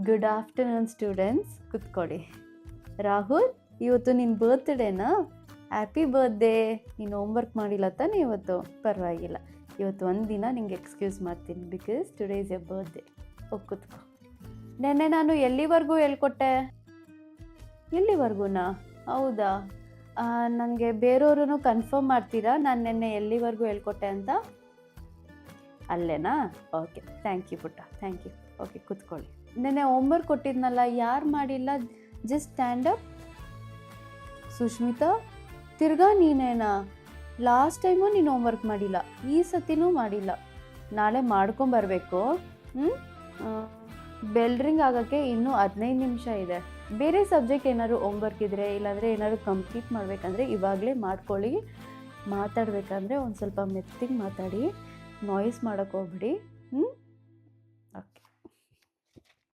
Good afternoon students, ಕುತ್ಕೊಳ್ಳಿ. ರಾಹುಲ್, ಇವತ್ತು ನಿನ್ನ ಬರ್ತ್ಡೇನಾ? Happy birthday. ನೀನು ಹೋಮ್ವರ್ಕ್ ಮಾಡಿಲ್ಲ ತಾನೇ ಇವತ್ತು? ಪರವಾಗಿಲ್ಲ, ಇವತ್ತು ಒಂದು ದಿನ ನಿಂಗೆ ಎಕ್ಸ್ಕ್ಯೂಸ್ ಮಾಡ್ತೀನಿ, because today is A birthday. ಹೋಗಿ ಕುತ್ಕೋ. ನೆನ್ನೆ ನಾನು ಎಲ್ಲಿವರೆಗೂ ಹೇಳ್ಕೊಟ್ಟೆ? ಎಲ್ಲಿವರೆಗೂನಾ? ಹೌದಾ? ನನಗೆ ಬೇರೆಯವ್ರೂ ಕನ್ಫರ್ಮ್ ಮಾಡ್ತೀರಾ ನಾನು ನೆನ್ನೆ ಎಲ್ಲಿವರೆಗೂ ಹೇಳ್ಕೊಟ್ಟೆ ಅಂತ? ಅಲ್ಲೇನಾ? ಓಕೆ, ಥ್ಯಾಂಕ್ ಯು ಪುಟ್ಟ, ಥ್ಯಾಂಕ್ ಯು. ಓಕೆ, ಕುತ್ಕೊಳ್ಳಿ. ನೆನ್ನೆ ಹೋಮ್ವರ್ಕ್ ಕೊಟ್ಟಿದ್ನಲ್ಲ, ಯಾರು ಮಾಡಿಲ್ಲ? Just stand up. ಸುಷ್ಮಿತಾ, ತಿರ್ಗಾ ನೀನೇನಾ? ಲಾಸ್ಟ್ ಟೈಮು ನೀನು ಹೋಮ್ವರ್ಕ್ ಮಾಡಿಲ್ಲ, ಈ ಸತಿನೂ ಮಾಡಿಲ್ಲ. ನಾಳೆ ಮಾಡ್ಕೊಂಬರ್ಬೇಕು. ಬೆಲ್ ರಿಂಗ್ ಆಗೋಕ್ಕೆ ಇನ್ನೂ 15 ನಿಮಿಷ ಇದೆ. ಬೇರೆ ಸಬ್ಜೆಕ್ಟ್ ಏನಾದ್ರು ಹೋಮ್ವರ್ಕ್ ಇದ್ದರೆ, ಇಲ್ಲಾಂದರೆ ಏನಾದ್ರು ಕಂಪ್ಲೀಟ್ ಮಾಡಬೇಕಂದ್ರೆ ಇವಾಗಲೇ ಮಾಡ್ಕೊಳ್ಳಿ. ಮಾತಾಡಬೇಕಂದ್ರೆ ಒಂದು ಸ್ವಲ್ಪ ಮೆತ್ತಿಗೆ ಮಾತಾಡಿ, ನಾಯ್ಸ್ ಮಾಡೋಕ್ಕೆ ಹೋಗ್ಬಿಡಿ.